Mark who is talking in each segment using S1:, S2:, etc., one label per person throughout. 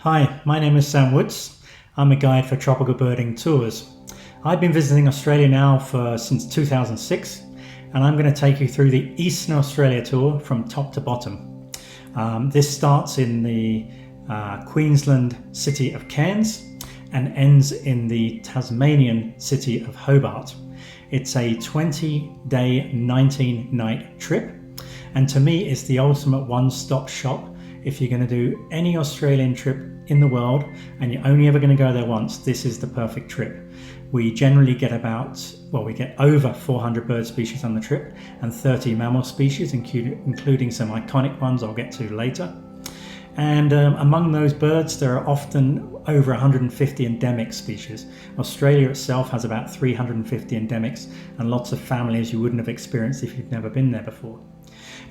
S1: Hi, my name is Sam Woods. I'm a guide for tropical birding tours. I've been visiting Australia now since 2006, and I'm going to take you through the Eastern Australia tour from top to bottom. This starts in the Queensland city of Cairns and ends in the Tasmanian city of Hobart. It's a 20-day, 19-night trip, and to me it's the ultimate one-stop shop. If you're going to do any Australian trip in the world and you're only ever going to go there once, this is the perfect trip. We generally get we get over 400 bird species on the trip and 30 mammal species, including some iconic ones I'll get to later. And among those birds, there are often over 150 endemic species. Australia itself has about 350 endemics and lots of families you wouldn't have experienced if you've never been there before.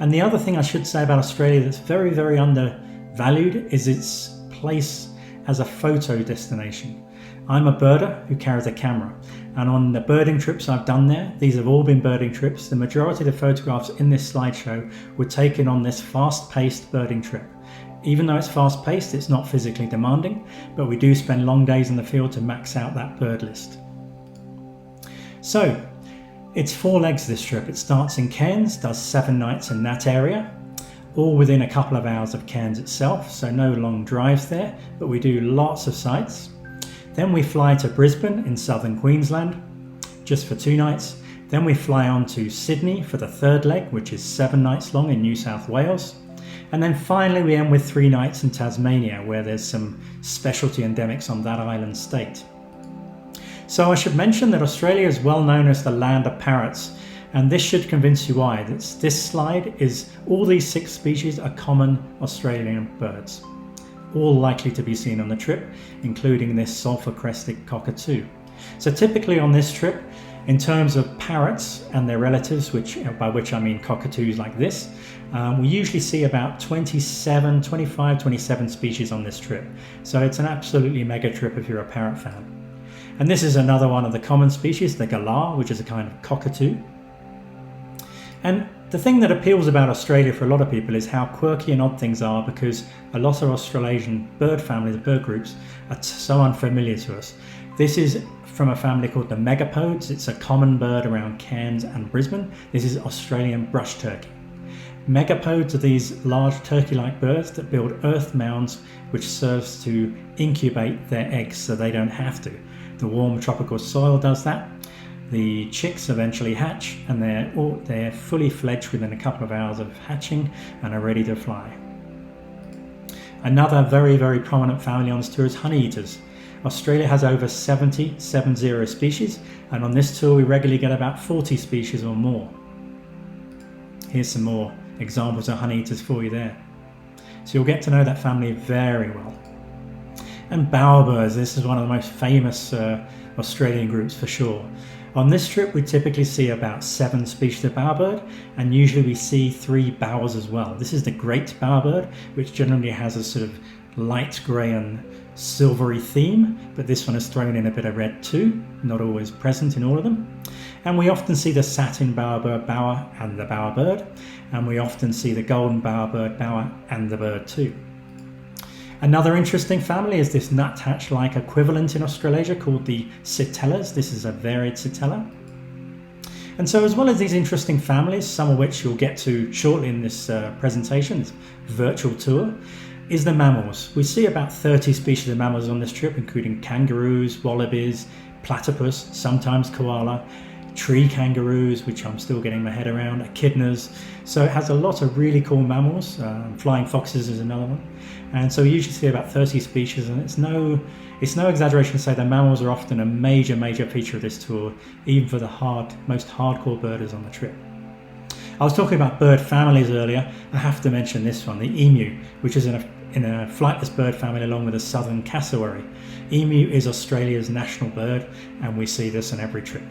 S1: And the other thing I should say about Australia that's very, very undervalued is its place as a photo destination. I'm a birder who carries a camera, and on the birding trips I've done there, these have all been birding trips, the majority of the photographs in this slideshow were taken on this fast-paced birding trip. Even though it's fast-paced, it's not physically demanding, but we do spend long days in the field to max out that bird list. So, it's 4 legs this trip. It starts in Cairns, does 7 nights in that area, all within a couple of hours of Cairns itself, so no long drives there, but we do lots of sites. Then we fly to Brisbane in southern Queensland, just for 2 nights. Then we fly on to Sydney for the 3rd leg, which is 7 nights long in New South Wales. And then finally we end with 3 nights in Tasmania, where there's some specialty endemics on that island state. So I should mention that Australia is well known as the land of parrots, and this should convince you why. This slide is all these 6 species are common Australian birds, all likely to be seen on the trip, including this sulphur-crested cockatoo. So typically on this trip, in terms of parrots and their relatives, by which I mean cockatoos like this, we usually see about 27 species on this trip. So it's an absolutely mega trip if you're a parrot fan. And this is another one of the common species, the galah, which is a kind of cockatoo. And the thing that appeals about Australia for a lot of people is how quirky and odd things are, because a lot of Australasian bird families, bird groups, are so unfamiliar to us. This is from a family called the megapodes. It's a common bird around Cairns and Brisbane. This is Australian brush turkey. Megapodes are these large turkey-like birds that build earth mounds, which serves to incubate their eggs so they don't have to. The warm tropical soil does that. The chicks eventually hatch, and they're fully fledged within a couple of hours of hatching and are ready to fly. Another very, very prominent family on this tour is honeyeaters. Australia has over 70 species, and on this tour we regularly get about 40 species or more. Here's some more examples of honeyeaters for you there. So you'll get to know that family very well. And bowerbirds, this is one of the most famous Australian groups for sure. On this trip we typically see about 7 species of bowerbird, and usually we see 3 bowers as well. This is the great bowerbird, which generally has a sort of light grey and silvery theme, but this one has thrown in a bit of red too, not always present in all of them. And we often see the satin bowerbird bower and the bowerbird, and we often see the golden bowerbird bower and the bird too. Another interesting family is this nuthatch-like equivalent in Australasia called the Citellas. This is a varied Citella. And so as well as these interesting families, some of which you'll get to shortly in this presentation, this virtual tour, is the mammals. We see about 30 species of mammals on this trip, including kangaroos, wallabies, platypus, sometimes koala, tree kangaroos, which I'm still getting my head around, echidnas. So it has a lot of really cool mammals. Flying foxes is another one. And so we usually see about 30 species, and it's no exaggeration to say that mammals are often a major feature of this tour, even for the most hardcore birders on the trip. I was talking about bird families earlier. I have to mention this one, the emu, which is in a flightless bird family along with the southern cassowary. Emu is Australia's national bird, and we see this on every trip.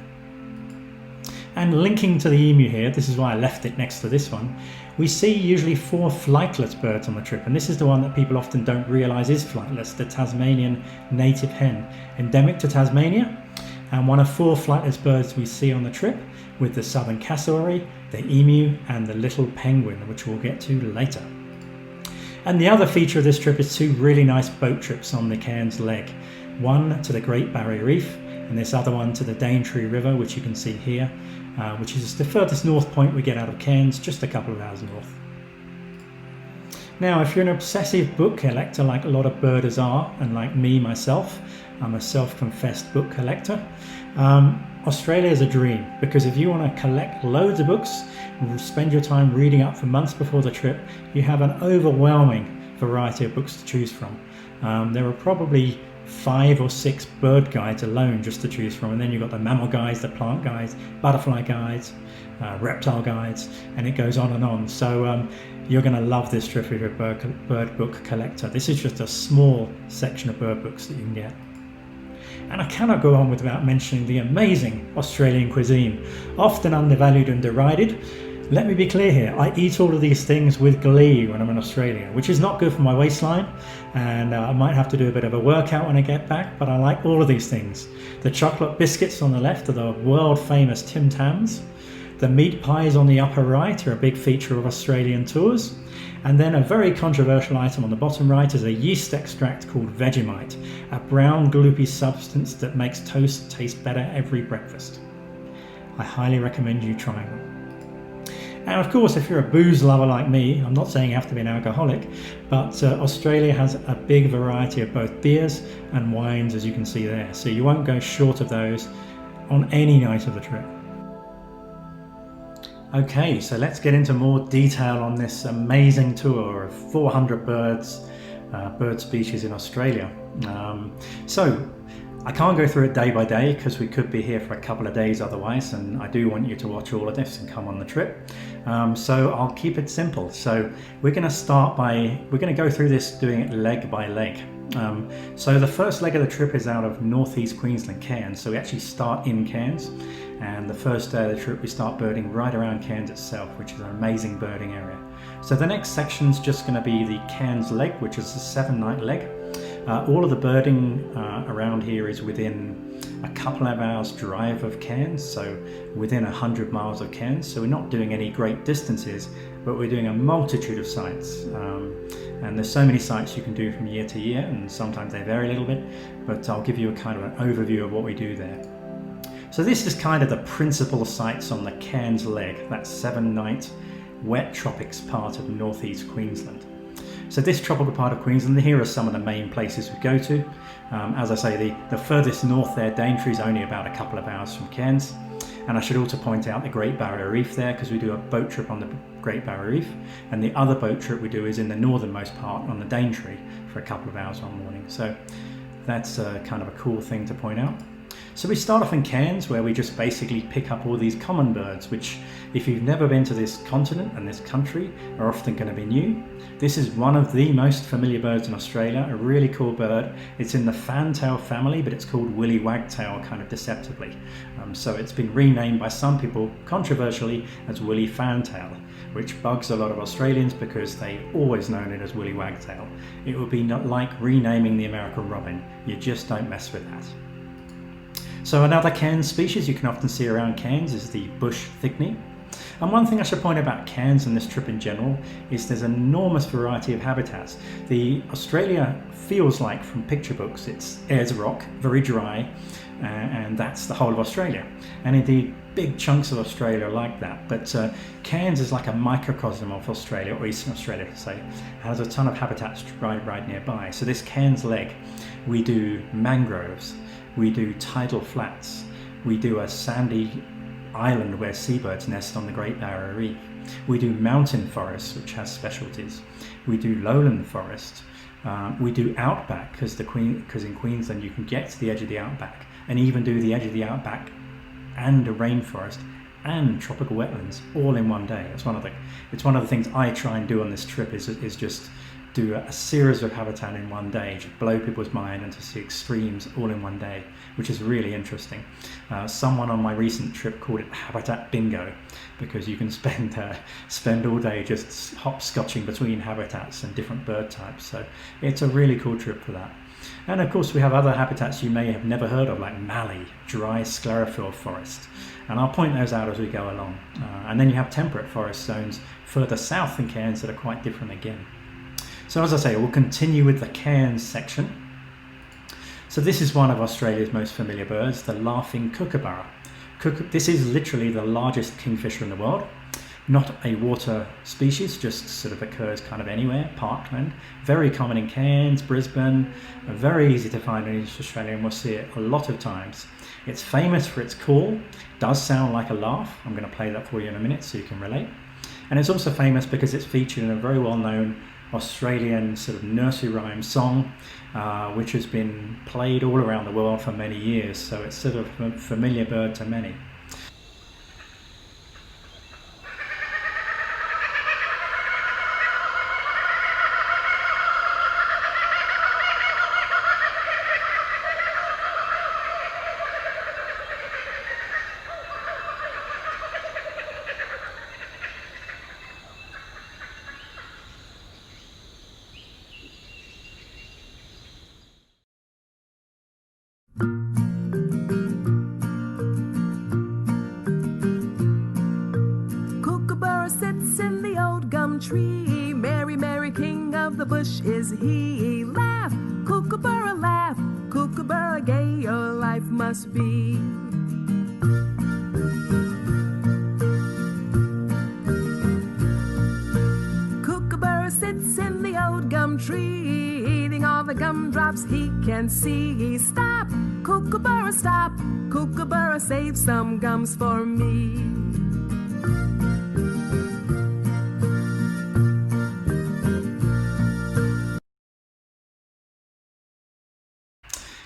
S1: And linking to the emu here, this is why I left it next to this one, we see usually 4 flightless birds on the trip, and this is the one that people often don't realise is flightless, the Tasmanian native hen, endemic to Tasmania, and one of 4 flightless birds we see on the trip, with the southern cassowary, the emu, and the little penguin, which we'll get to later. And the other feature of this trip is 2 really nice boat trips on the Cairns Leg. One to the Great Barrier Reef, and this other one to the Daintree River, which you can see here, which is the furthest north point we get out of Cairns, just a couple of hours north. Now, if you're an obsessive book collector like a lot of birders are, and like me myself, I'm a self-confessed book collector, Australia is a dream, because if you want to collect loads of books and spend your time reading up for months before the trip, you have an overwhelming variety of books to choose from. There are probably 5 or 6 bird guides alone just to choose from, and then you've got the mammal guides, the plant guides, butterfly guides, reptile guides, and it goes on and on. So you're going to love this trip if you're a bird book collector. This is just a small section of bird books that you can get. And I cannot go on without mentioning the amazing Australian cuisine, often undervalued and derided. Let me be clear here, I eat all of these things with glee when I'm in Australia, which is not good for my waistline, and I might have to do a bit of a workout when I get back, but I like all of these things. The chocolate biscuits on the left are the world famous Tim Tams. The meat pies on the upper right are a big feature of Australian tours. And then a very controversial item on the bottom right is a yeast extract called Vegemite, a brown gloopy substance that makes toast taste better every breakfast. I highly recommend you trying them. And of course, if you're a booze lover like me, I'm not saying you have to be an alcoholic, but Australia has a big variety of both beers and wines, as you can see there. So you won't go short of those on any night of the trip. Okay, so let's get into more detail on this amazing tour of 400 bird species in Australia. So I can't go through it day by day because we could be here for a couple of days otherwise, and I do want you to watch all of this and come on the trip. So I'll keep it simple. So we're going to go through this doing it leg by leg. So the first leg of the trip is out of northeast Queensland, Cairns. So we actually start in Cairns, and the first day of the trip we start birding right around Cairns itself, which is an amazing birding area. So the next section is just going to be the Cairns Leg, which is a 7-night leg. All of the birding around here is within a couple of hours drive of Cairns, so within 100 miles of Cairns. So we're not doing any great distances, but we're doing a multitude of sites. And there's so many sites you can do from year to year, and sometimes they vary a little bit, but I'll give you a kind of an overview of what we do there. So this is kind of the principal sites on the Cairns Leg, that 7-night wet tropics part of northeast Queensland. So this tropical part of Queensland, here are some of the main places we go to. As I say, the furthest north there, Daintree, is only about a couple of hours from Cairns. And I should also point out the Great Barrier Reef there, because we do a boat trip on the Great Barrier Reef. And the other boat trip we do is in the northernmost part on the Daintree for a couple of hours one morning. So that's kind of a cool thing to point out. So we start off in Cairns, where we just basically pick up all these common birds, which if you've never been to this continent and this country are often going to be new. This is one of the most familiar birds in Australia, a really cool bird. It's in the fantail family, but it's called Willy Wagtail kind of deceptively. So it's been renamed by some people, controversially, as Willy Fantail, which bugs a lot of Australians because they always known it as Willy Wagtail. It would be not like renaming the American robin. You just don't mess with that. So another Cairns species you can often see around Cairns is the bush thickney. And one thing I should point out about Cairns and this trip in general is there's an enormous variety of habitats. The Australia feels like, from picture books, it's Ayers Rock, very dry, and that's the whole of Australia. And indeed, big chunks of Australia are like that. But Cairns is like a microcosm of Australia, or Eastern Australia to say. It has a ton of habitats right nearby. So this Cairns Leg, we do mangroves, we do tidal flats, we do a sandy island where seabirds nest on the Great Barrier Reef. We do mountain forests, which has specialties. We do lowland forest. We do outback, because in Queensland you can get to the edge of the outback, and even do the edge of the outback and a rainforest and tropical wetlands all in one day. It's one of the things I try and do on this trip is just do a series of habitat in one day, to blow people's mind and to see extremes all in one day, which is really interesting. Someone on my recent trip called it Habitat Bingo, because you can spend all day just hopscotching between habitats and different bird types. So it's a really cool trip for that. And of course we have other habitats you may have never heard of, like mallee, dry sclerophyll forest. And I'll point those out as we go along. And then you have temperate forest zones further south in Cairns that are quite different again. So as I say, we'll continue with the cairns section. So this is one of Australia's most familiar birds, the laughing kookaburra. This is literally the largest kingfisher in the world. Not a water species, just sort of occurs kind of anywhere, parkland. Very common in Cairns, Brisbane, very easy to find in East Australia, and we'll see it a lot of times. It's famous for its call, does sound like a laugh. I'm going to play that for you in a minute so you can relate. And it's also famous because it's featured in a very well-known Australian sort of nursery rhyme song, which has been played all around the world for many years, so it's sort of a familiar bird to many.
S2: Kookaburra sits in the old gum tree. Merry, merry king of the bush is he. Laugh, Kookaburra, laugh. Kookaburra, gay your life must be. Kookaburra sits in the old gum tree, eating all the gumdrops he can see. Stop, Kookaburra, stop. Kookaburra, save some gums for me.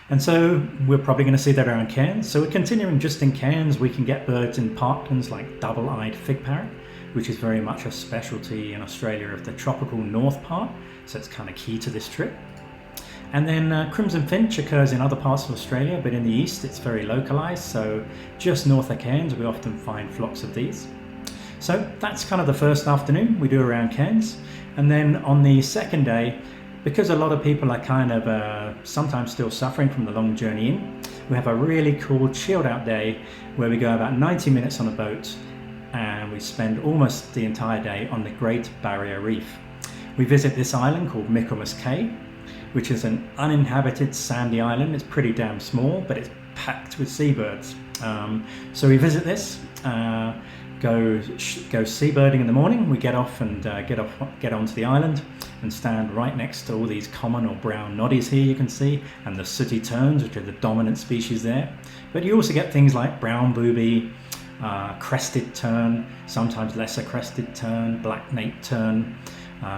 S1: And so we're probably going to see that around Cairns. So we're continuing just in Cairns. We can get birds in parklands like double-eyed fig parrot, which is very much a specialty in Australia of the tropical north part. So it's kind of key to this trip. And then crimson finch occurs in other parts of Australia, but in the east it's very localized. So just north of Cairns, we often find flocks of these. So that's kind of the first afternoon we do around Cairns. And then on the second day, because a lot of people are kind of sometimes still suffering from the long journey in, we have a really cool chilled out day where we go about 90 minutes on a boat and we spend almost the entire day on the Great Barrier Reef. We visit this island called Michaelmas Cay, which is an uninhabited sandy island. It's pretty damn small, but it's packed with seabirds. So we visit this, go seabirding in the morning. We get off and get onto the island and stand right next to all these common or brown noddies here you can see, and the sooty terns, which are the dominant species there. But you also get things like brown booby, crested tern, sometimes lesser crested tern, black nape tern,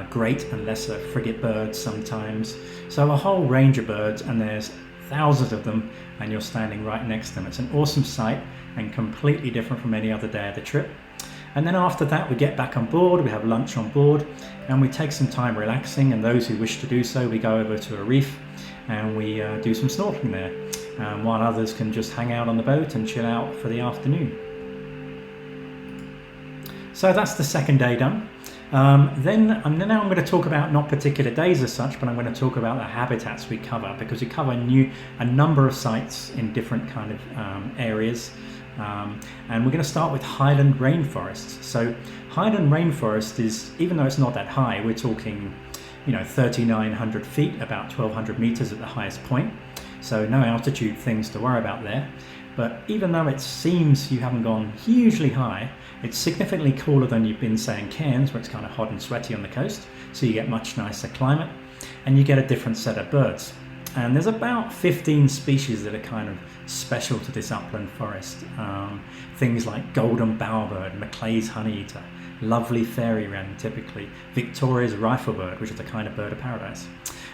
S1: great and lesser frigate birds sometimes. So a whole range of birds, and there's thousands of them, and you're standing right next to them. It's an awesome sight and completely different from any other day of the trip. And then after that we get back on board, we have lunch on board, and we take some time relaxing, and those who wish to do so, we go over to a reef and we do some snorkeling there, while others can just hang out on the boat and chill out for the afternoon. So that's the second day done. Now I'm going to talk about not particular days as such, but I'm going to talk about the habitats we cover, because we cover a number of sites in different kind of areas. And we're going to start with highland rainforests. So highland rainforest is, even though it's not that high, we're talking 3,900 feet, about 1,200 meters at the highest point. So no altitude things to worry about there. But even though it seems you haven't gone hugely high, it's significantly cooler than you've been, say, in Cairns, where it's kind of hot and sweaty on the coast. So you get much nicer climate, and you get a different set of birds. And there's about 15 species that are kind of special to this upland forest. Things like golden bowerbird, Maclay's honeyeater, lovely fairy wren typically, Victoria's riflebird, which is a kind of bird of paradise.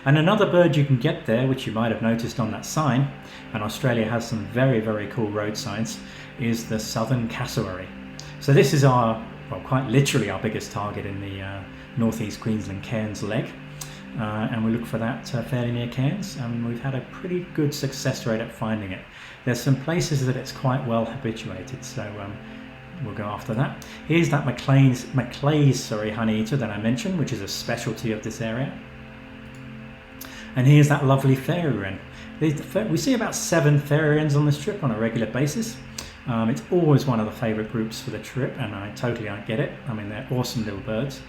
S1: And another bird you can get there, which you might have noticed on that sign, and Australia has some very, very cool road signs, is the southern cassowary. So this is quite literally our biggest target in the northeast Queensland Cairns leg. And we look for that fairly near Cairns, and we've had a pretty good success rate at finding it. There's some places that it's quite well habituated, so we'll go after that. Here's that Maclay's honeyeater that I mentioned, which is a specialty of this area. And here's that lovely fairy wren. We see about 7 fairy wrens on this trip on a regular basis. It's always one of the favourite groups for the trip, and I totally get it. I mean, they're awesome little birds.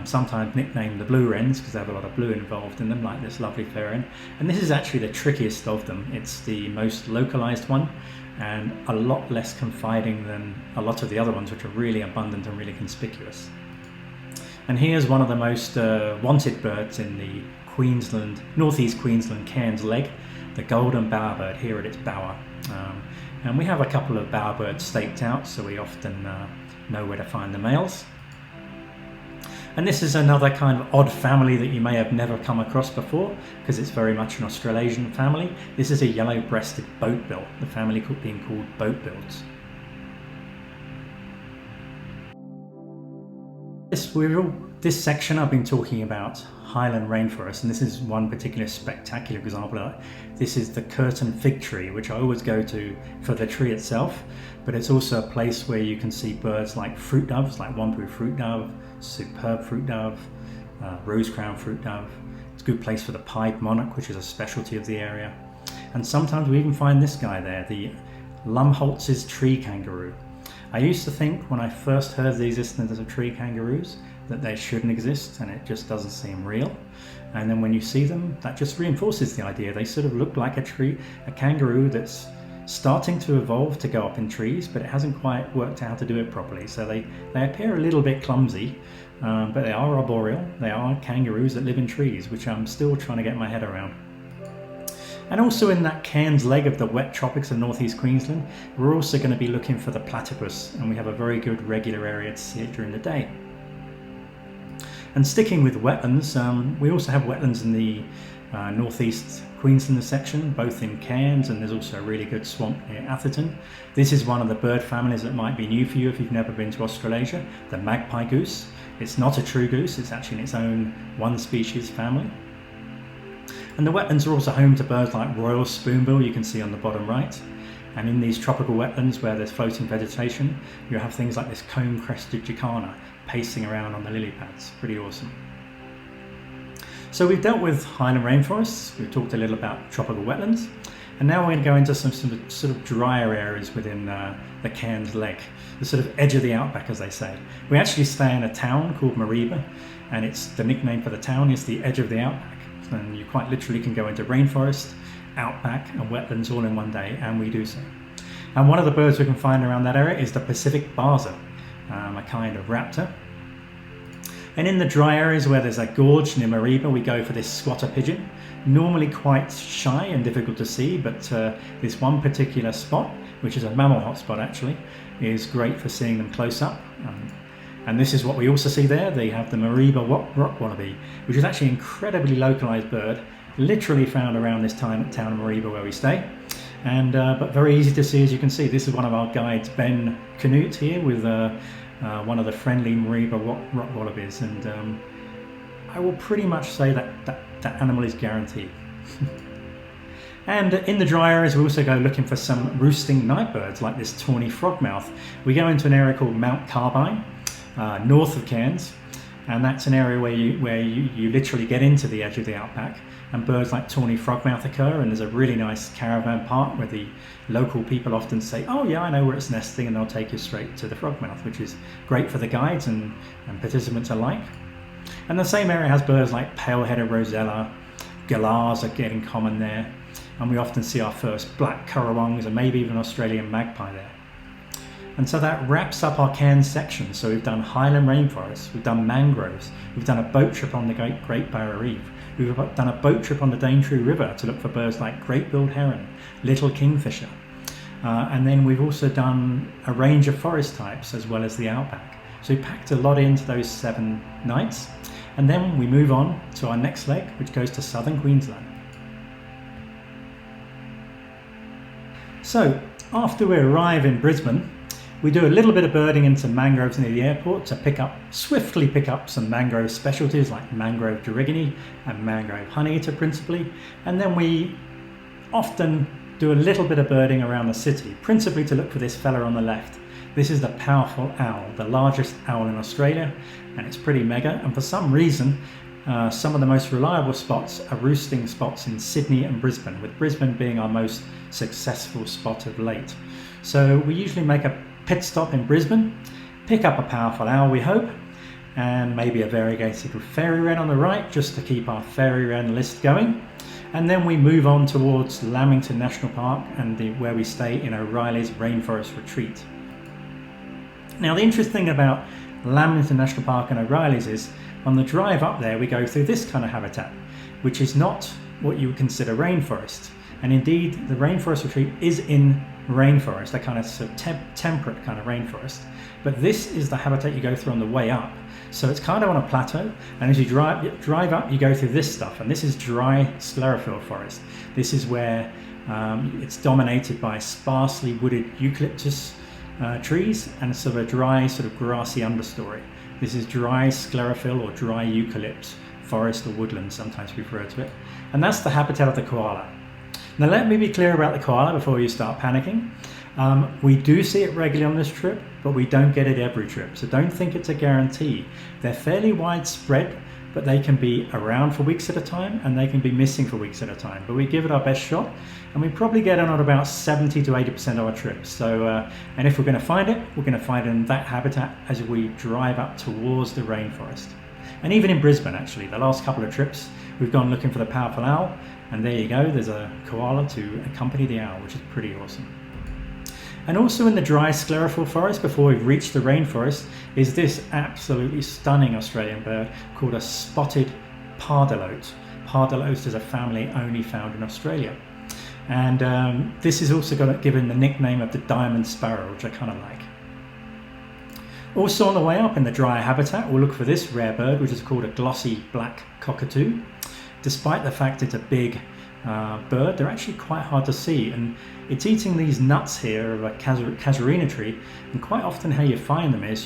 S1: sometimes nicknamed the blue wrens because they have a lot of blue involved in them, like this lovely fair wren. And this is actually the trickiest of them. It's the most localized one and a lot less confiding than a lot of the other ones, which are really abundant and really conspicuous. And here's one of the most wanted birds in the Queensland, northeast Queensland Cairns Leg, the golden bowerbird here at its bower. And we have a couple of bowerbirds staked out, so we often know where to find the males. And this is another kind of odd family that you may have never come across before, because it's very much an Australasian family. This is a yellow-breasted boatbill, the family being called boatbills. This section I've been talking about highland rainforest, and this is one particular spectacular example. This is the Curtin fig tree, which I always go to for the tree itself, but it's also a place where you can see birds like fruit doves, like Wampu fruit dove, superb fruit dove, rose crown fruit dove. It's a good place for the pied monarch, which is a specialty of the area. And sometimes we even find this guy there, the Lumholtz's tree kangaroo. I used to think when I first heard the existence of tree kangaroos that they shouldn't exist, and it just doesn't seem real. And then when you see them, that just reinforces the idea. They sort of look like a kangaroo that's starting to evolve to go up in trees, but it hasn't quite worked out how to do it properly. So they appear a little bit clumsy, but they are arboreal. They are kangaroos that live in trees, which I'm still trying to get my head around. And also in that Cairns Leg of the wet tropics of northeast Queensland, we're also going to be looking for the platypus, and we have a very good regular area to see it during the day. And sticking with wetlands, we also have wetlands in the northeast Queensland section, both in Cairns, and there's also a really good swamp near Atherton. This is one of the bird families that might be new for you if you've never been to Australasia, the magpie goose. It's not a true goose, it's actually in its own one species family. And the wetlands are also home to birds like royal spoonbill, you can see on the bottom right. And in these tropical wetlands where there's floating vegetation, you have things like this comb-crested jacana pacing around on the lily pads. Pretty awesome. So we've dealt with highland rainforests, we've talked a little about tropical wetlands, and now we're going to go into some sort of drier areas within the Cairns Leg, the sort of edge of the outback, as they say. We actually stay in a town called Mareeba, and the nickname for the town is the edge of the outback. And you quite literally can go into rainforest, outback and wetlands all in one day, and we do so. And one of the birds we can find around that area is the Pacific baaser, a kind of raptor. And in the dry areas where there's a gorge near Mareeba, we go for this squatter pigeon, normally quite shy and difficult to see, but this one particular spot, which is a mammal hotspot actually, is great for seeing them close up. And this is what we also see there. They have the Mareeba rock wallaby, which is actually an incredibly localized bird, literally found around this town of Mareeba where we stay. And but very easy to see, as you can see. This is one of our guides, Ben Canute, here with one of the friendly Mareeba rock wallabies, and I will pretty much say that animal is guaranteed. And in the dry areas, we also go looking for some roosting night birds like this tawny frogmouth. We go into an area called Mount Carbine, north of Cairns, and that's an area where you literally get into the edge of the outback, and birds like tawny frogmouth occur, and there's a really nice caravan park where the local people often say, oh yeah, I know where it's nesting, and they'll take you straight to the frogmouth, which is great for the guides and participants alike. And the same area has birds like pale-headed rosella, galahs are getting common there, and we often see our first black currawongs and maybe even Australian magpie there. And so that wraps up our Cairns section. So we've done highland rainforests, we've done mangroves, we've done a boat trip on the Great Barrier Reef, we've done a boat trip on the Daintree River to look for birds like great-billed heron, little kingfisher, and then we've also done a range of forest types as well as the outback. So we packed a lot into those 7 nights, and then we move on to our next leg, which goes to southern Queensland. So after we arrive in Brisbane, we do a little bit of birding into mangroves near the airport to swiftly pick up some mangrove specialties like mangrove dorigony and mangrove honeyeater principally. And then we often do a little bit of birding around the city, principally to look for this fella on the left. This is the powerful owl, the largest owl in Australia, and it's pretty mega. And for some reason, some of the most reliable spots are roosting spots in Sydney and Brisbane, with Brisbane being our most successful spot of late. So we usually make a pit stop in Brisbane, pick up a powerful owl we hope, and maybe a variegated fairy wren on the right, just to keep our fairy wren list going. And then we move on towards Lamington National Park and where we stay in O'Reilly's Rainforest Retreat. Now the interesting thing about Lamington National Park and O'Reilly's is on the drive up there we go through this kind of habitat, which is not what you would consider rainforest. And indeed the Rainforest Retreat is in rainforest, a kind of, temperate kind of rainforest. But this is the habitat you go through on the way up. So it's kind of on a plateau, and as you drive up you go through this stuff, and this is dry sclerophyll forest. This is where it's dominated by sparsely wooded eucalyptus trees and sort of a dry sort of grassy understory. This is dry sclerophyll or dry eucalypt forest or woodland, sometimes we refer to it. And that's the habitat of the koala. Now let me be clear about the koala before you start panicking. We do see it regularly on this trip, but we don't get it every trip, so don't think it's a guarantee. They're fairly widespread, but they can be around for weeks at a time and they can be missing for weeks at a time. But we give it our best shot, and we probably get on about 70 to 80% of our trips. So, and if we're going to find it, we're going to find it in that habitat as we drive up towards the rainforest. And even in Brisbane, actually, the last couple of trips, we've gone looking for the powerful owl, and there you go, there's a koala to accompany the owl, which is pretty awesome. And also in the dry sclerophyll forest, before we've reached the rainforest, is this absolutely stunning Australian bird called a spotted pardalote. Pardalote is a family only found in Australia. And this is also given the nickname of the diamond sparrow, which I kind of like. Also on the way up in the dry habitat, we'll look for this rare bird, which is called a glossy black cockatoo. Despite the fact it's a big bird, they're actually quite hard to see, and it's eating these nuts here of a casuarina tree. And quite often how you find them is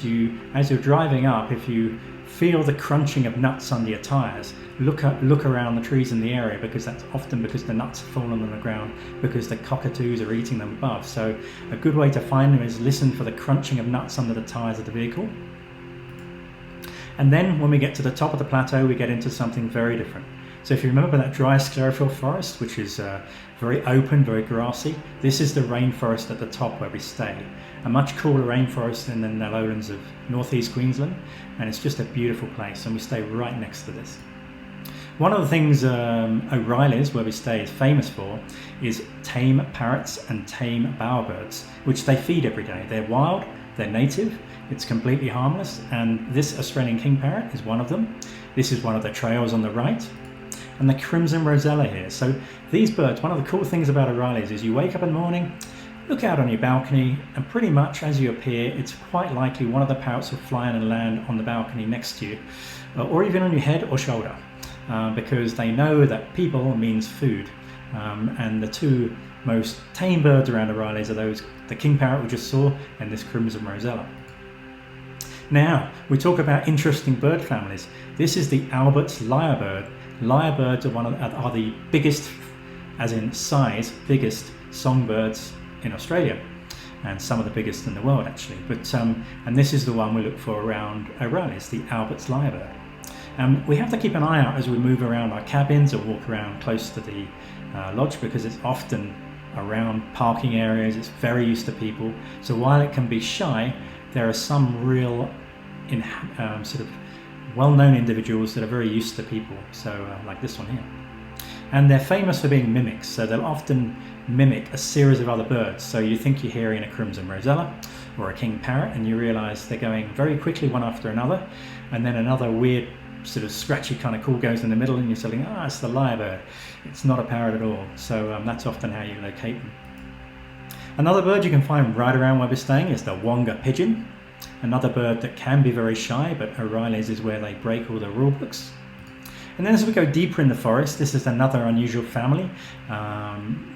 S1: as you're driving up, if you feel the crunching of nuts under your tires, look around the trees in the area, because that's often because the nuts have fallen on the ground because the cockatoos are eating them above. So a good way to find them is listen for the crunching of nuts under the tires of the vehicle. And then when we get to the top of the plateau, we get into something very different. So if you remember that dry sclerophyll forest, which is very open, very grassy, this is the rainforest at the top where we stay. A much cooler rainforest than the lowlands of northeast Queensland, and it's just a beautiful place, and we stay right next to this. One of the things O'Reilly's, where we stay, is famous for is tame parrots and tame bowerbirds, which they feed every day. They're wild, they're native, it's completely harmless, and this Australian king parrot is one of them. This is one of the trails on the right. And the crimson rosella here. So these birds, one of the cool things about O'Reilly's is you wake up in the morning, look out on your balcony, and pretty much as you appear, it's quite likely one of the parrots will fly in and land on the balcony next to you, or even on your head or shoulder, because they know that people means food. And the two most tame birds around O'Reilly's are the king parrot we just saw and this crimson rosella. Now, we talk about interesting bird families. This is the Albert's lyrebird. Lyrebirds are the biggest, as in size, biggest songbirds in Australia, and some of the biggest in the world actually. But and this is the one we look for around O'Reilly's, the Albert's lyrebird. We have to keep an eye out as we move around our cabins or walk around close to the lodge, because it's often around parking areas. It's very used to people. So while it can be shy, there are some real sort of well-known individuals that are very used to people, so like this one here. And they're famous for being mimics, so they'll often mimic a series of other birds. So you think you're hearing a crimson rosella or a king parrot, and you realise they're going very quickly one after another, and then another weird sort of scratchy kind of call goes in the middle, and you're saying, it's the lyrebird. It's not a parrot at all. So that's often how you locate them. Another bird you can find right around where we're staying is the wonga pigeon. Another bird that can be very shy, but O'Reilly's is where they break all the rule books. And then as we go deeper in the forest, this is another unusual family.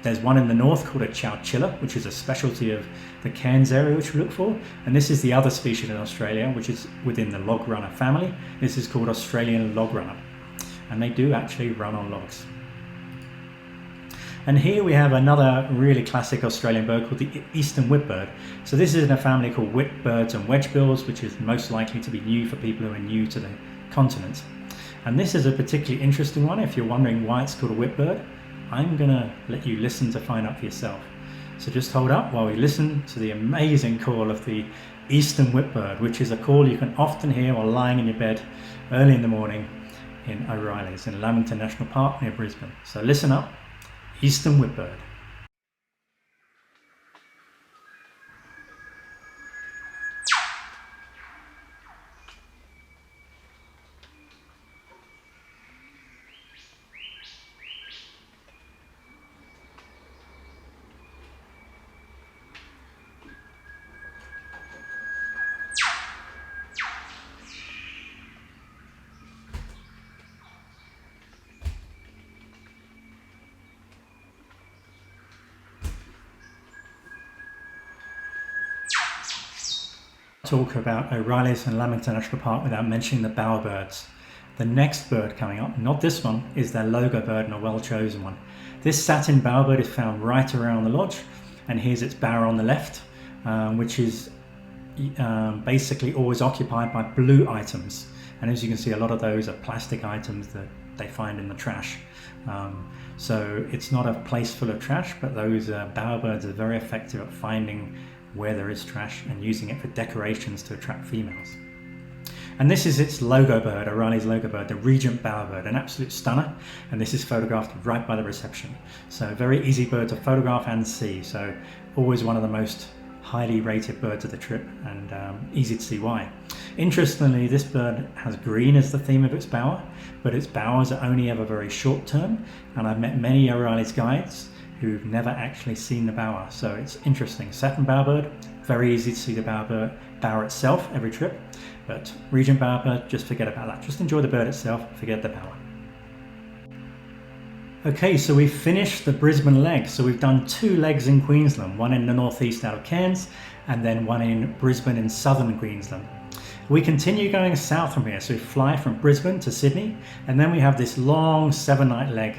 S1: There's one in the north called a chowchilla, which is a specialty of the Cairns area which we look for. And this is the other species in Australia, which is within the log runner family. This is called Australian log runner. And they do actually run on logs. And here we have another really classic Australian bird called the eastern whipbird. So this is in a family called whipbirds and wedgebills, which is most likely to be new for people who are new to the continent. And this is a particularly interesting one. If you're wondering why it's called a whipbird, I'm going to let you listen to find out for yourself. So just hold up while we listen to the amazing call of the eastern whipbird, which is a call you can often hear while lying in your bed early in the morning in O'Reilly's in Lamington National Park near Brisbane. So listen up, eastern whipbird. Talk about O'Reilly's and Lamington National Park without mentioning the bowerbirds. The next bird coming up, not this one, is their logo bird, and a well chosen one. This satin bowerbird is found right around the lodge, and here's its bower on the left, which is basically always occupied by blue items. And as you can see, a lot of those are plastic items that they find in the trash. So it's not a place full of trash, but those bowerbirds are very effective at finding where there is trash and using it for decorations to attract females. And this is its logo bird, O'Reilly's logo bird, the Regent bowerbird, an absolute stunner. And this is photographed right by the reception. So very easy bird to photograph and see. So always one of the most highly rated birds of the trip, and easy to see why. Interestingly, this bird has green as the theme of its bower, but its bowers are only ever very short term. And I've met many O'Reilly's guides who've never actually seen the bower, so it's interesting. Satin bowerbird, very easy to see the bower itself every trip, but Regent bowerbird, just forget about that. Just enjoy the bird itself, forget the bower. Okay, so we've finished the Brisbane leg. So we've done 2 legs in Queensland, one in the northeast out of Cairns, and then one in Brisbane in southern Queensland. We continue going south from here, so we fly from Brisbane to Sydney, and then we have this long 7-night leg,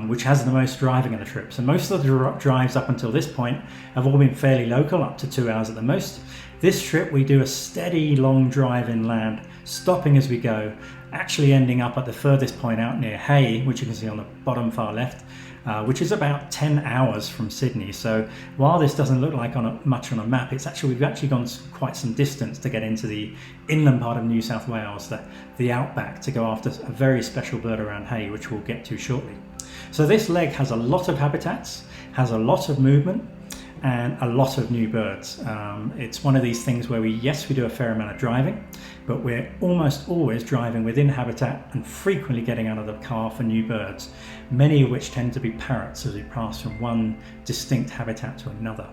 S1: which has the most driving of the trip. So most of the drives up until this point have all been fairly local, up to 2 hours at the most. This trip we do a steady long drive inland, stopping as we go, actually ending up at the furthest point out near Hay, which you can see on the bottom far left, which is about 10 hours from Sydney. So while this doesn't look like much on a map, we've actually gone quite some distance to get into the inland part of New South Wales, the outback, to go after a very special bird around Hay, which we'll get to shortly. So this leg has a lot of habitats, has a lot of movement, and a lot of new birds. It's one of these things where we do a fair amount of driving, but we're almost always driving within habitat and frequently getting out of the car for new birds, many of which tend to be parrots as we pass from one distinct habitat to another.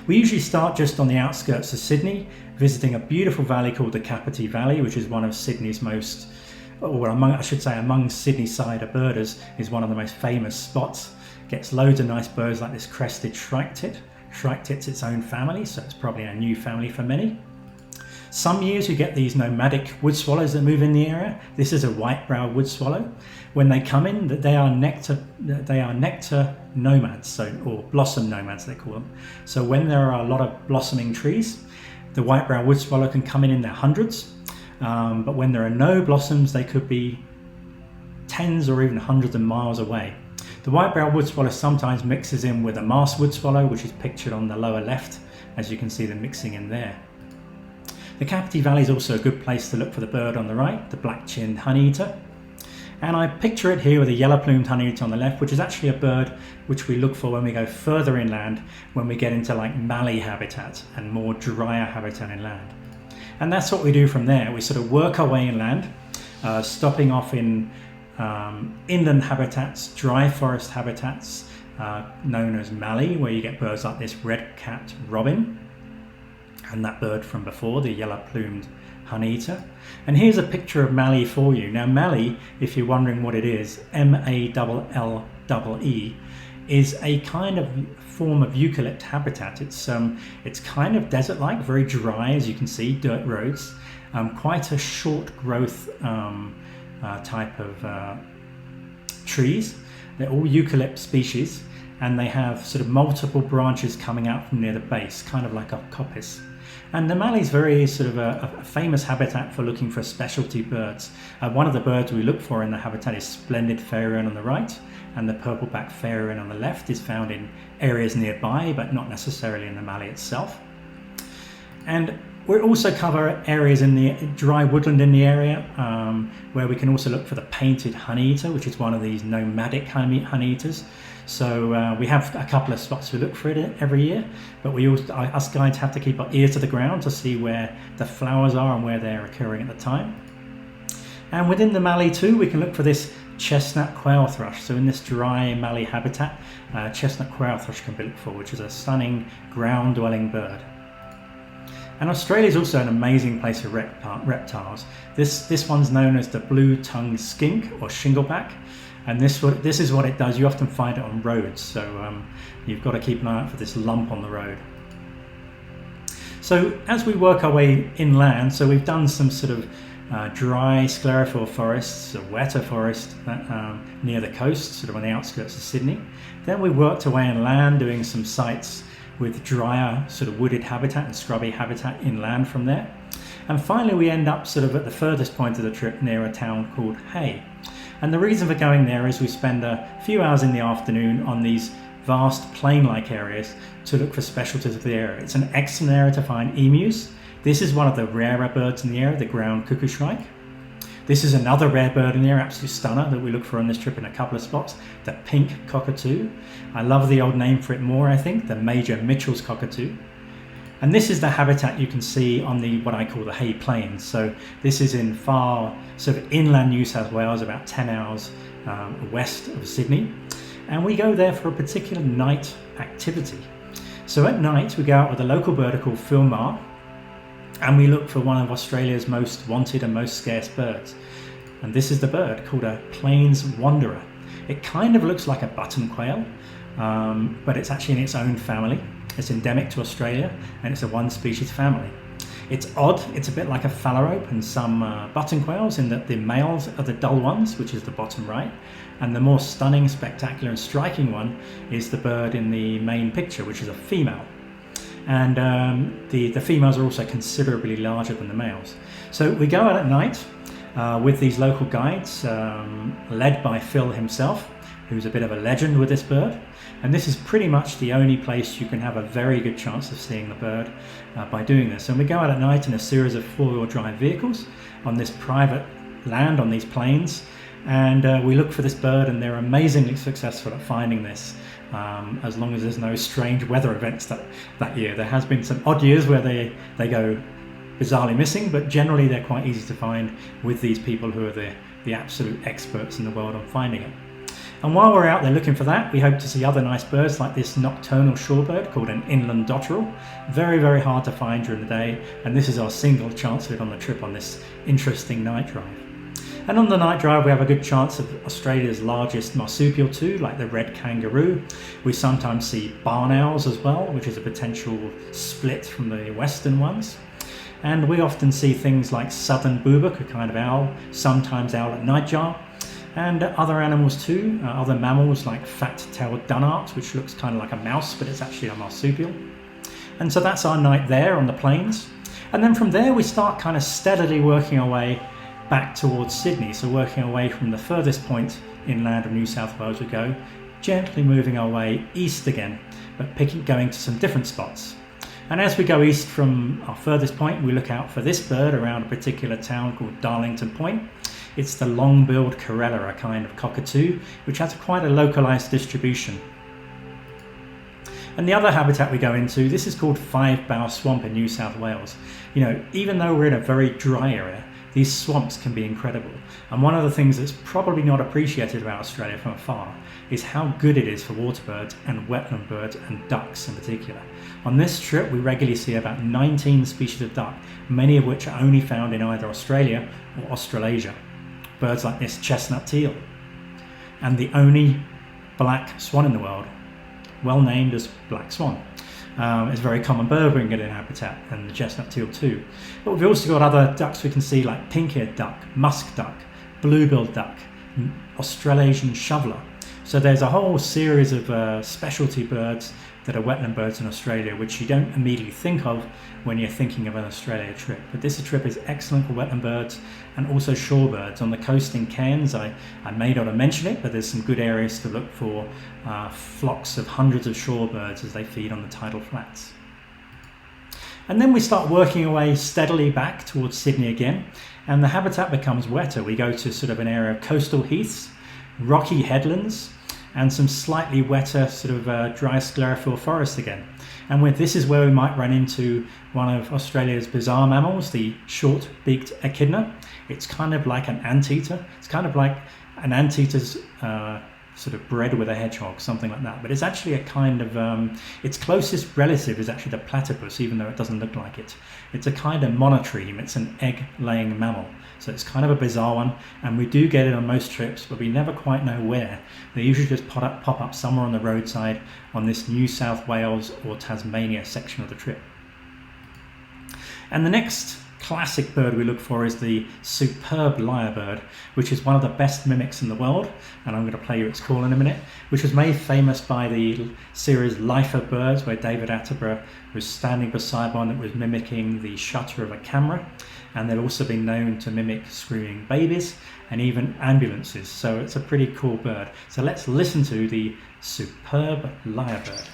S1: We usually start just on the outskirts of Sydney, visiting a beautiful valley called the Kapiti Valley, which is one of Sydney's most, or among Sydney cider birders, is one of the most famous spots. Gets loads of nice birds like this crested shrike-tit. Shrike-tit's its own family, so it's probably a new family for many. Some years you get these nomadic wood swallows that move in the area. This is a white-browed wood swallow. When they come in, they are nectar nomads, or blossom nomads they call them. So when there are a lot of blossoming trees, the white-browed wood swallow can come in their hundreds. But when there are no blossoms, they could be tens or even hundreds of miles away. The white-browed wood swallow sometimes mixes in with a masked wood swallow, which is pictured on the lower left, as you can see them mixing in there. The Kapiti Valley is also a good place to look for the bird on the right, the black-chinned honeyeater. And I picture it here with a yellow-plumed honeyeater on the left, which is actually a bird which we look for when we go further inland, when we get into like mallee habitat and more drier habitat inland. And that's what we do from there. We sort of work our way inland, stopping off in inland habitats, dry forest habitats, known as mallee, where you get birds like this red-capped robin, and that bird from before, the yellow-plumed honeyeater. And here's a picture of mallee for you. Now mallee, if you're wondering what it is, M-A-L-L-E-E, is a kind of form of eucalypt habitat. It's kind of desert-like, very dry, as you can see, dirt roads, quite a short growth type of trees. They're all eucalypt species, and they have sort of multiple branches coming out from near the base, kind of like a coppice. And the mallee is very sort of a famous habitat for looking for specialty birds. One of the birds we look for in the habitat is splendid fairwren on the right, and the purple-backed fairy wren on the left is found in areas nearby, but not necessarily in the Mallee itself. And we also cover areas in the dry woodland in the area, where we can also look for the painted honeyeater, which is one of these nomadic honeyeaters. So we have a couple of spots we look for it every year, but us guides have to keep our ear to the ground to see where the flowers are and where they're occurring at the time. And within the Mallee too, we can look for this chestnut quail thrush. So in this dry Mallee habitat, chestnut quail thrush can be looked for, which is a stunning ground-dwelling bird. And Australia is also an amazing place for reptiles. This one's known as the blue-tongued skink or shingleback, and this is what it does. You often find it on roads, so you've got to keep an eye out for this lump on the road. So as we work our way inland, so we've done some sort of dry sclerophyll forests, a wetter forest near the coast, sort of on the outskirts of Sydney. Then we worked our way inland, doing some sites with drier sort of wooded habitat and scrubby habitat inland from there. And finally we end up sort of at the furthest point of the trip near a town called Hay. And the reason for going there is we spend a few hours in the afternoon on these vast plain-like areas to look for specialties of the area. It's an excellent area to find emus. This is one of the rarer birds in the area, the ground cuckoo shrike. This is another rare bird in the area, absolute stunner, that we look for on this trip in a couple of spots, the pink cockatoo. I love the old name for it more, I think, the Major Mitchell's cockatoo. And this is the habitat you can see on what I call the Hay Plains. So this is in far sort of inland New South Wales, about 10 hours west of Sydney. And we go there for a particular night activity. So at night we go out with a local birder called Phil Marr, and we look for one of Australia's most wanted and most scarce birds. And this is the bird called a Plains Wanderer. It kind of looks like a button quail, but it's actually in its own family. It's endemic to Australia, and it's a one species family. It's odd, it's a bit like a phalarope and some button quails, in that the males are the dull ones, which is the bottom right, and the more stunning, spectacular and striking one is the bird in the main picture, which is a female. And the females are also considerably larger than the males. So we go out at night with these local guides, led by Phil himself, who's a bit of a legend with this bird. And this is pretty much the only place you can have a very good chance of seeing the bird by doing this. And we go out at night in a series of four-wheel drive vehicles on this private land, on these plains, and we look for this bird, and they're amazingly successful at finding this, as long as there's no strange weather events that year. There has been some odd years where they go bizarrely missing, but generally they're quite easy to find with these people who are the absolute experts in the world on finding it. And while we're out there looking for that, we hope to see other nice birds like this nocturnal shorebird called an inland dotterel. Very, very hard to find during the day, and this is our single chance of it on the trip on this interesting night drive. And on the night drive we have a good chance of Australia's largest marsupial too, like the red kangaroo. We sometimes see barn owls as well, which is a potential split from the western ones. And we often see things like southern boobook, a kind of owl, sometimes owlet nightjar, and other animals too, other mammals like fat-tailed dunnart, which looks kind of like a mouse, but it's actually a marsupial. And so that's our night there on the plains. And then from there we start kind of steadily working our way back towards Sydney, so working our way from the furthest point inland of New South Wales we go, gently moving our way east again, but going to some different spots. And as we go east from our furthest point, we look out for this bird around a particular town called Darlington Point. It's the long-billed corella, a kind of cockatoo, which has quite a localised distribution. And the other habitat we go into, this is called Five Bough Swamp in New South Wales. You know, even though we're in a very dry area, these swamps can be incredible. And one of the things that's probably not appreciated about Australia from afar is how good it is for water birds and wetland birds and ducks in particular. On this trip we regularly see about 19 species of duck, many of which are only found in either Australia or Australasia. Birds like this chestnut teal, and the only black swan in the world, well named as black swan. It's a very common bird we can get in habitat, and the chestnut teal too. But we've also got other ducks we can see like pink-eared duck, musk duck, blue-billed duck, Australasian shoveler. So there's a whole series of specialty birds that are wetland birds in Australia, which you don't immediately think of when you're thinking of an Australia trip. But this trip is excellent for wetland birds and also shorebirds. On the coast in Cairns, I may not have mentioned it, but there's some good areas to look for flocks of hundreds of shorebirds as they feed on the tidal flats. And then we start working our way steadily back towards Sydney again, and the habitat becomes wetter. We go to sort of an area of coastal heaths, rocky headlands, and some slightly wetter sort of dry sclerophyll forest again. And this is where we might run into one of Australia's bizarre mammals, the short-beaked echidna. It's kind of like an anteater. It's kind of like an anteater's sort of bred with a hedgehog, something like that. But it's actually a kind of, its closest relative is actually the platypus, even though it doesn't look like it. It's a kind of monotreme. It's an egg-laying mammal. So it's kind of a bizarre one, and we do get it on most trips, but we never quite know where. They usually just pop up somewhere on the roadside on this New South Wales or Tasmania section of the trip. And the next classic bird we look for is the superb lyrebird, which is one of the best mimics in the world, and I'm going to play you its call in a minute, which was made famous by the series Life of Birds, where David Attenborough was standing beside one that was mimicking the shutter of a camera. And they've also been known to mimic screaming babies and even ambulances. So it's a pretty cool bird. So let's listen to the superb lyrebird.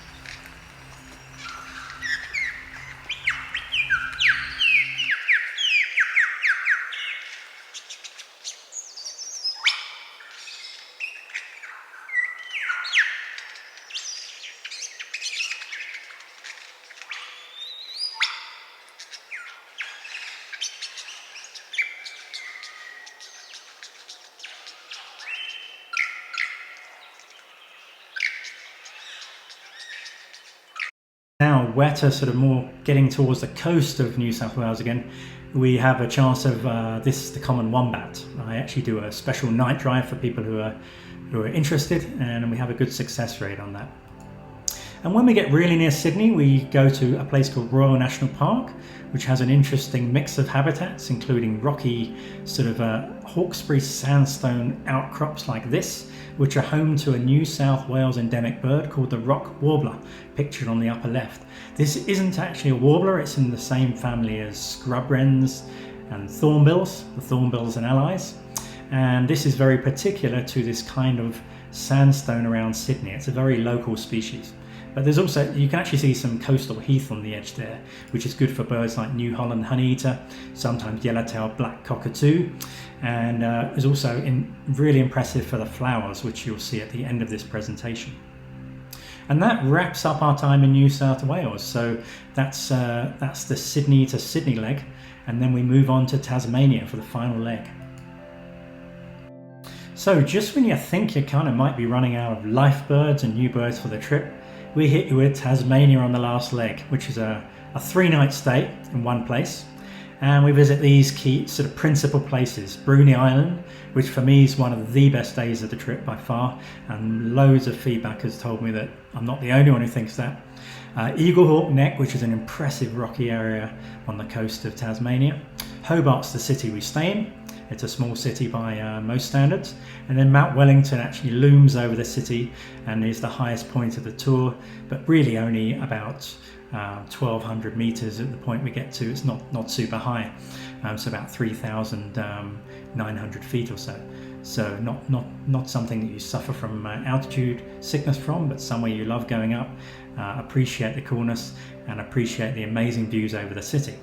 S1: Now wetter, sort of more getting towards the coast of New South Wales again, we have a chance of the common wombat. I actually do a special night drive for people who are interested, and we have a good success rate on that. And when we get really near Sydney, we go to a place called Royal National Park, which has an interesting mix of habitats, including rocky sort of Hawkesbury sandstone outcrops like this, which are home to a New South Wales endemic bird called the rock warbler, pictured on the upper left. This isn't actually a warbler, it's in the same family as scrub wrens and thornbills, the thornbills and allies. And this is very particular to this kind of sandstone around Sydney. It's a very local species. But there's also, you can actually see some coastal heath on the edge there, which is good for birds like New Holland honeyeater, sometimes yellow-tailed black cockatoo, and is also really impressive for the flowers, which you'll see at the end of this presentation. And that wraps up our time in New South Wales. So that's the Sydney to Sydney leg, and then we move on to Tasmania for the final leg. So just when you think you kind of might be running out of life birds and new birds for the trip, we hit you with Tasmania on the last leg, which is a 3-night stay in one place. And we visit these key sort of principal places. Bruny Island, which for me is one of the best days of the trip by far, and loads of feedback has told me that I'm not the only one who thinks that. Eaglehawk Neck, which is an impressive rocky area on the coast of Tasmania. Hobart's the city we stay in. It's a small city by most standards. And then Mount Wellington actually looms over the city and is the highest point of the tour, but really only about 1,200 meters at the point we get to. It's not super high, so about 3,900 feet or so. So not something that you suffer from altitude sickness from, but somewhere you love going up, appreciate the coolness and appreciate the amazing views over the city.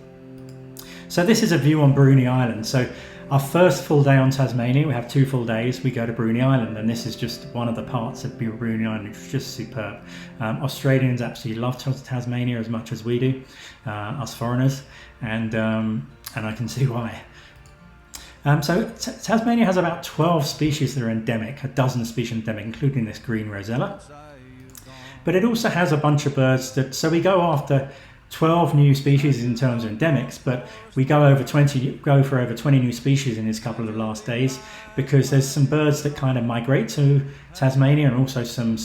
S1: So this is a view on Bruny Island. So our first full day on Tasmania, we have 2 full days, we go to Bruny Island, and this is just one of the parts of Bruny Island, which is just superb. Australians absolutely love Tasmania as much as we do, us foreigners, and I can see why. So Tasmania has about 12 species that are endemic, a dozen species endemic, including this green rosella. But it also has a bunch of birds that, so we go after 12 new species in terms of endemics, but we go for over 20 new species in this couple of last days, because there's some birds that kind of migrate to Tasmania, and also some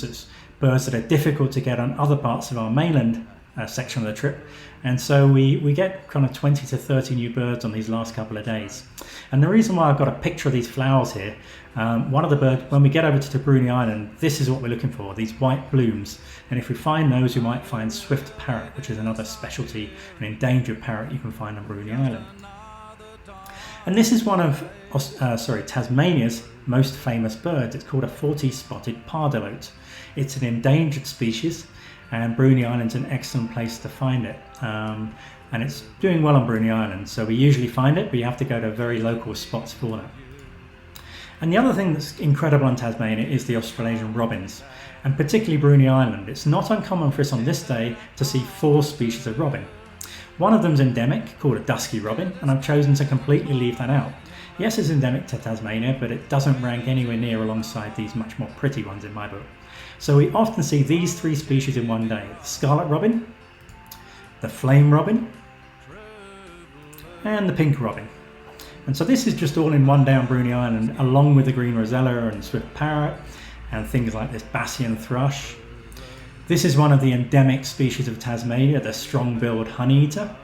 S1: birds that are difficult to get on other parts of our mainland section of the trip. And so we get kind of 20 to 30 new birds on these last couple of days. And the reason why I've got a picture of these flowers here, one of the birds, when we get over to Bruny Island, this is what we're looking for, these white blooms. And if we find those, we might find swift parrot, which is another specialty, an endangered parrot you can find on Bruny Island. And this is one of Tasmania's most famous birds. It's called a 40-spotted pardalote. It's an endangered species, and Bruny Island's an excellent place to find it. And it's doing well on Bruny Island, so we usually find it, but you have to go to very local spots for that. And the other thing that's incredible on Tasmania is the Australasian robins, and particularly Bruny Island. It's not uncommon for us on this day to see 4 species of robin. One of them's endemic, called a dusky robin, and I've chosen to completely leave that out. Yes, it's endemic to Tasmania, but it doesn't rank anywhere near alongside these much more pretty ones in my book. So we often see these 3 species in one day: the scarlet robin, the flame robin, and the pink robin. And so this is just all in one day on Bruny Island, along with the green rosella and swift parrot and things like this Bassian thrush. This is one of the endemic species of Tasmania, the strong-billed honeyeater.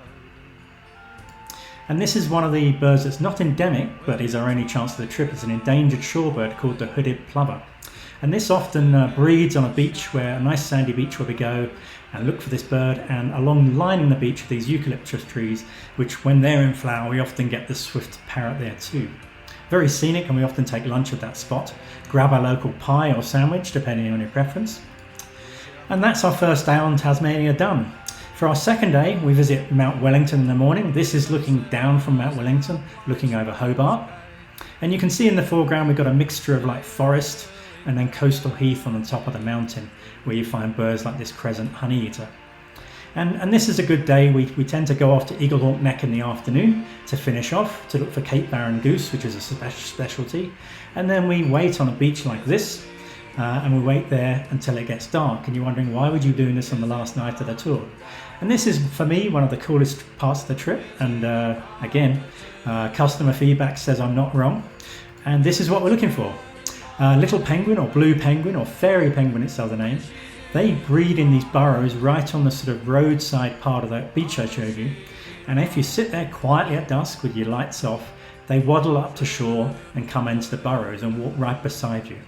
S1: And this is one of the birds that's not endemic, but is our only chance of the trip. It's an endangered shorebird called the hooded plover. And this often breeds on a beach, where a nice sandy beach where we go and look for this bird, and along lining the beach with these eucalyptus trees, which when they're in flower, we often get the swift parrot there too. Very scenic, and we often take lunch at that spot. Grab a local pie or sandwich, depending on your preference. And that's our first day on Tasmania done. For our second day, we visit Mount Wellington in the morning. This is looking down from Mount Wellington, looking over Hobart. And you can see in the foreground, we've got a mixture of like forest and then coastal heath on the top of the mountain, where you find birds like this crescent honeyeater. And this is a good day. We tend to go off to Eaglehawk Neck in the afternoon to finish off, to look for Cape Barren goose, which is a specialty. And then we wait on a beach like this, and we wait there until it gets dark. And you're wondering, why would you be doing this on the last night of the tour? And this is, for me, one of the coolest parts of the trip. And again, customer feedback says I'm not wrong. And this is what we're looking for. Little penguin, or blue penguin, or fairy penguin, it's other name. They breed in these burrows right on the sort of roadside part of that beach I showed you. And if you sit there quietly at dusk with your lights off, they waddle up to shore and come into the burrows and walk right beside you.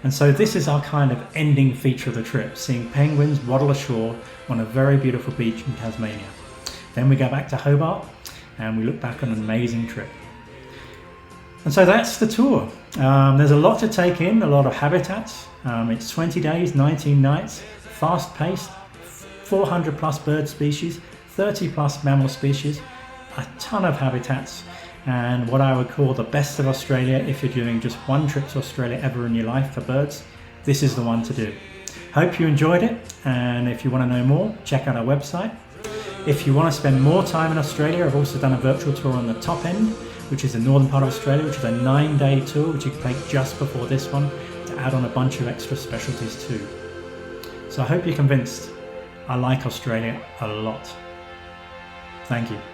S1: And so this is our kind of ending feature of the trip, seeing penguins waddle ashore on a very beautiful beach in Tasmania. Then we go back to Hobart and we look back on an amazing trip. And so that's the tour. There's a lot to take in, a lot of habitats. It's 20 days, 19 nights, fast-paced, 400 plus bird species, 30 plus mammal species, a ton of habitats, and what I would call the best of Australia. If you're doing just one trip to Australia ever in your life for birds, this is the one to do. Hope you enjoyed it, and if you want to know more, check out our website. If you want to spend more time in Australia, I've also done a virtual tour on the top end, which is the northern part of Australia, which is a 9-day tour, which you can take just before this one to add on a bunch of extra specialties too. So I hope you're convinced. I like Australia a lot. Thank you.